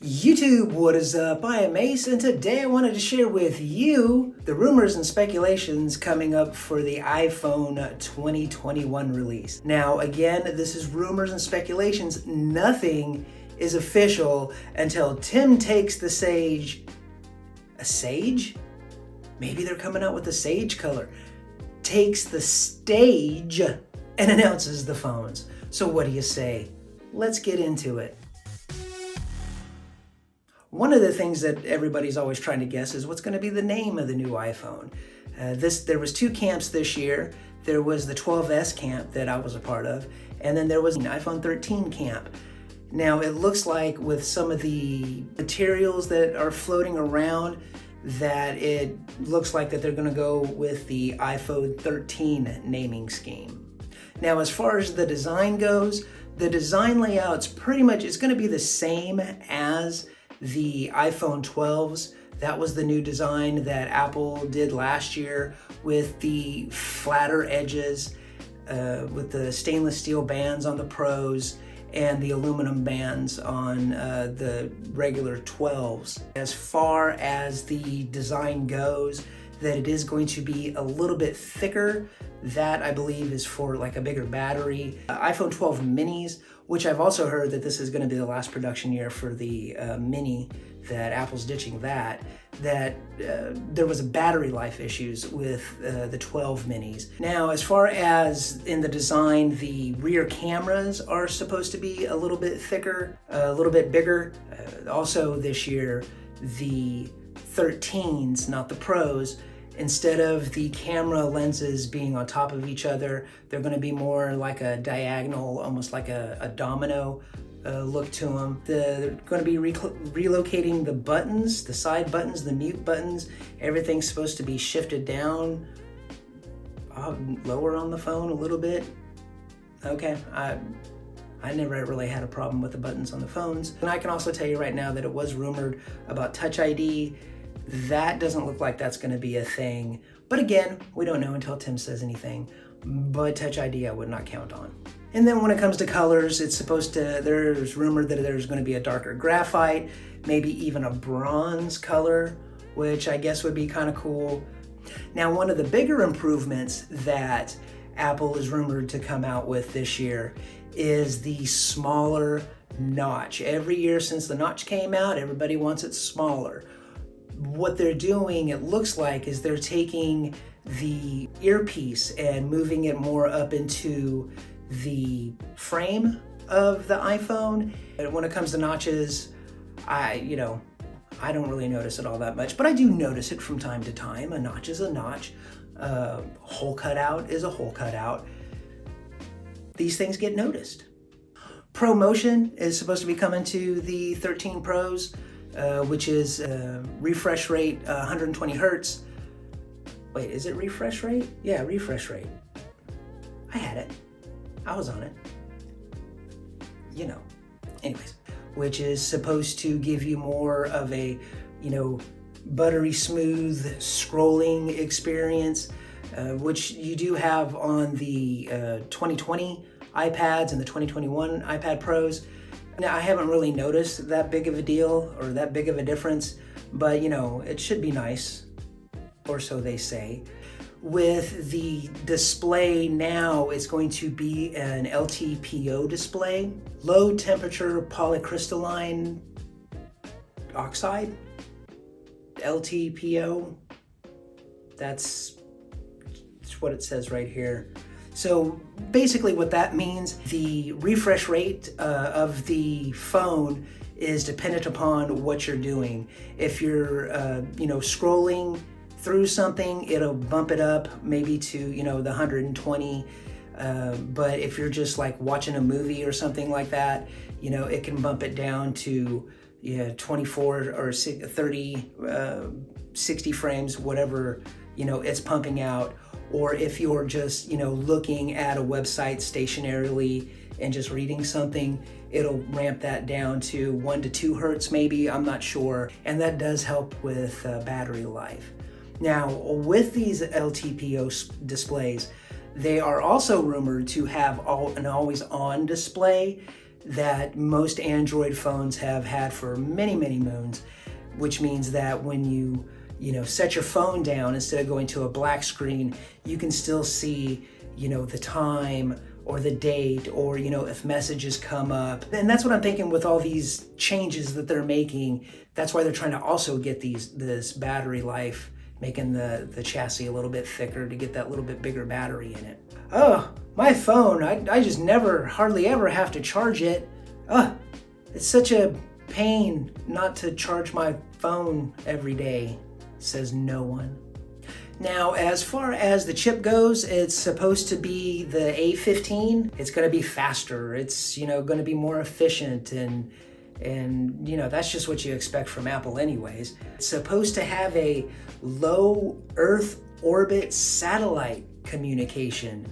YouTube, what is up? I am Ace, and today I wanted to share with you the rumors and speculations coming up for the iPhone 2021 release. Now, again, this is rumors and speculations. Nothing is official until Tim takes the sage. A sage? Maybe they're coming out with a sage color. Takes the stage and announces the phones. So what do you say? Let's get into it. One of the things that everybody's always trying to guess is what's going to be the name of the new iPhone. There was two camps this year. There was the 12S camp that I was a part of, and then there was an iPhone 13 camp. Now it looks like with some of the materials that are floating around that it looks like that they're going to go with the iPhone 13 naming scheme. Now as far as the design goes, the design layout's pretty much, it's going to be the same as the iPhone 12s. That was the new design that Apple did last year with the flatter edges, with the stainless steel bands on the Pros and the aluminum bands on the regular 12s. As far as the design goes, that it is going to be a little bit thicker. That I believe is for like a bigger battery. iPhone 12 minis, which I've also heard that this is going to be the last production year for the mini, that Apple's ditching that there was a battery life issues with the 12 minis. Now, as far as in the design, the rear cameras are supposed to be a little bit thicker, a little bit bigger. Also this year, the 13s, not the Pros, instead of the camera lenses being on top of each other, they're going to be more like a diagonal, almost like a domino look to them. They're going to be relocating the buttons, the side buttons, the mute buttons. Everything's supposed to be shifted down, lower on the phone a little bit. Okay, I never really had a problem with the buttons on the phones. And I can also tell you right now that it was rumored about Touch ID. That doesn't look like that's going to be a thing. But again, we don't know until Tim says anything. But Touch ID I would not count on. And then when it comes to colors, it's supposed to, there's rumored that there's going to be a darker graphite, maybe even a bronze color, which I guess would be kind of cool. Now, one of the bigger improvements that Apple is rumored to come out with this year is the smaller notch. Every year since the notch came out, everybody wants it smaller. What they're doing, it looks like, is they're taking the earpiece and moving it more up into the frame of the iPhone. And when it comes to notches, I don't really notice it all that much, but I do notice it from time to time. A notch is a notch. Hole cutout is a hole cutout. These things get noticed. ProMotion is supposed to be coming to the 13 Pros, which is refresh rate 120 hertz. Wait, is it refresh rate? Yeah, refresh rate. I had it. I was on it. Anyways, which is supposed to give you more of a, buttery smooth scrolling experience, which you do have on the 2020 iPads and the 2021 iPad Pros. Now, I haven't really noticed that big of a deal or that big of a difference, but it should be nice, or so they say. With the display now, it's going to be an LTPO display, low temperature polycrystalline oxide, LTPO. That's what it says right here. So basically what that means, the refresh rate of the phone is dependent upon what you're doing. If you're, scrolling through something, it'll bump it up maybe to, the 120. But if you're just like watching a movie or something like that, it can bump it down to 24 or 30, 60 frames, whatever, it's pumping out. Or if you're just, looking at a website stationarily and just reading something, it'll ramp that down to 1 to 2 hertz maybe, I'm not sure. And that does help with battery life. Now, with these LTPO displays, they are also rumored to have an always-on display. that most Android phones have had for many, many moons, which means that when you set your phone down, instead of going to a black screen, you can still see, the time or the date, or, if messages come up. And that's what I'm thinking with all these changes that they're making. That's why they're trying to also get this battery life, making the chassis a little bit thicker to get that little bit bigger battery in it. Oh, my phone, I just hardly ever have to charge it. It's such a pain not to charge my phone every day, says no one. Now, as far as the chip goes, it's supposed to be the A15. It's going to be faster. It's, going to be more efficient, and that's just what you expect from Apple anyways. It's supposed to have a low Earth orbit satellite communication,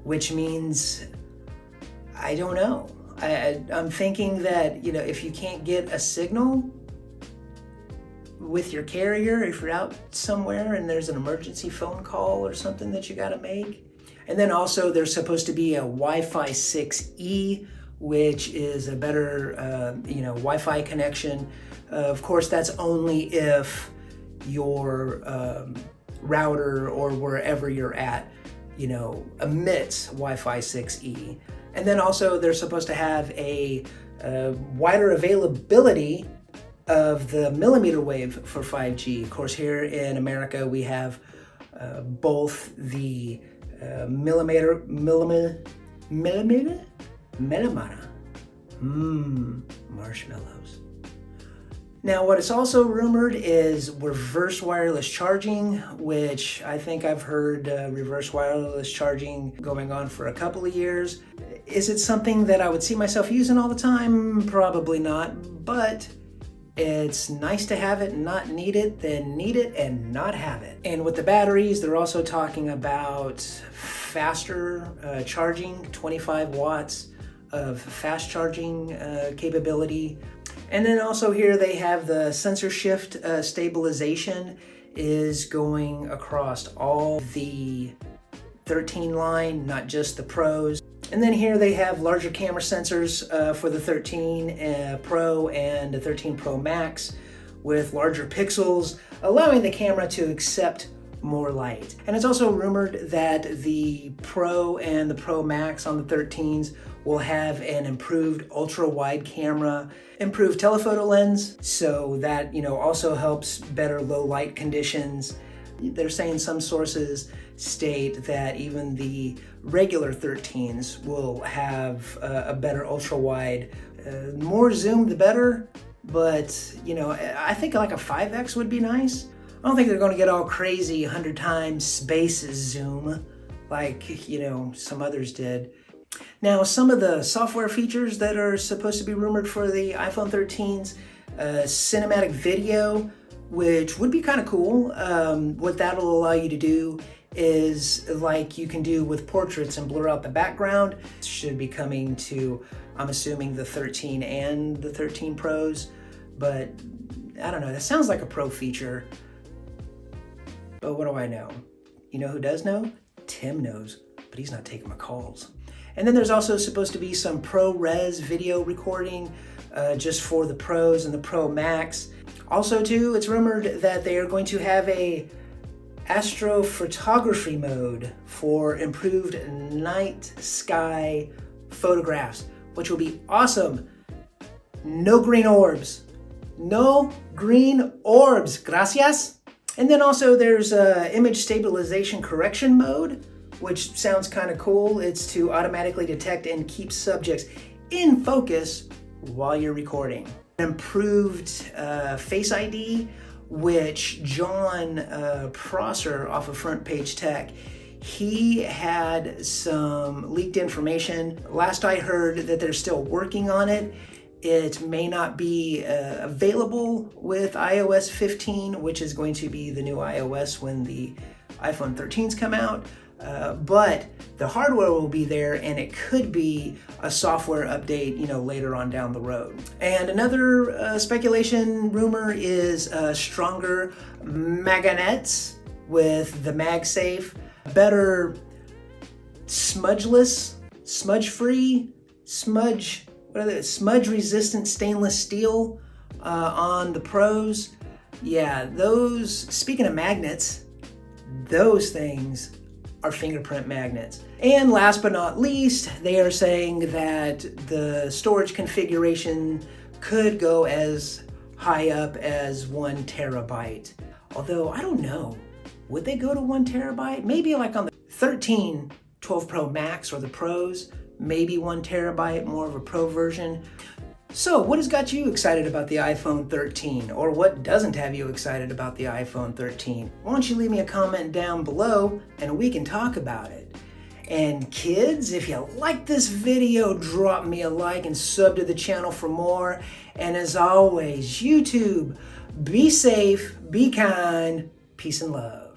which means, I don't know. I'm thinking that, if you can't get a signal with your carrier, if you're out somewhere and there's an emergency phone call or something that you got to make. And then also there's supposed to be a Wi-Fi 6E, which is a better, Wi-Fi connection. Of course, that's only if your router or wherever you're at, emits Wi-Fi 6E. And then also they're supposed to have a wider availability of the millimeter wave for 5G. Of course, here in America, we have both the millimeter, marshmallows. Now, what is also rumored is reverse wireless charging, which I think I've heard reverse wireless charging going on for a couple of years. Is it something that I would see myself using all the time? Probably not, but it's nice to have it and not need it than need it and not have it. And with the batteries, they're also talking about faster charging, 25 watts of fast charging capability. And then also here they have the sensor shift stabilization is going across all the 13 line, not just the Pros. And then here they have larger camera sensors for the 13 Pro and the 13 Pro Max with larger pixels, allowing the camera to accept more light. And it's also rumored that the Pro and the Pro Max on the 13s will have an improved ultra wide camera, improved telephoto lens, so that also helps better low light conditions. They're saying some sources state that even the regular 13s will have a better ultra wide, more zoom the better, but I think like a 5x would be nice. I don't think they're going to get all crazy 100 times space zoom like some others did. Now, some of the software features that are supposed to be rumored for the iPhone 13s, cinematic video, which would be kind of cool. What that'll allow you to do is like you can do with portraits and blur out the background. It should be coming to, I'm assuming, the 13 and the 13 Pros, but I don't know, that sounds like a Pro feature. But what do I know? You know who does know? Tim knows, but he's not taking my calls. And then there's also supposed to be some ProRes video recording just for the Pros and the Pro Max. Also too, it's rumored that they are going to have a astrophotography mode for improved night sky photographs, which will be awesome. No green orbs. No green orbs. Gracias. And then also there's image stabilization correction mode, which sounds kind of cool. It's to automatically detect and keep subjects in focus while you're recording. Improved Face ID, which John Prosser off of Front Page Tech, he had some leaked information. Last I heard that they're still working on it. It may not be available with iOS 15, which is going to be the new iOS when the iPhone 13s come out. But the hardware will be there, and it could be a software update, later on down the road. And another speculation rumor is stronger magnets with the MagSafe, better smudgeless, smudge-free, smudge what are they, smudge resistant stainless steel on the Pros. Yeah, those, speaking of magnets, those things are fingerprint magnets. And last but not least, they are saying that the storage configuration could go as high up as 1 terabyte. Although, I don't know, would they go to 1 terabyte? Maybe like on the 13 12 Pro Max or the Pros, maybe 1 terabyte, more of a Pro version. So what has got you excited about the iPhone 13? Or what doesn't have you excited about the iPhone 13? Why don't you leave me a comment down below and we can talk about it. And kids, if you like this video, drop me a like and sub to the channel for more. And as always, YouTube, be safe, be kind, peace and love.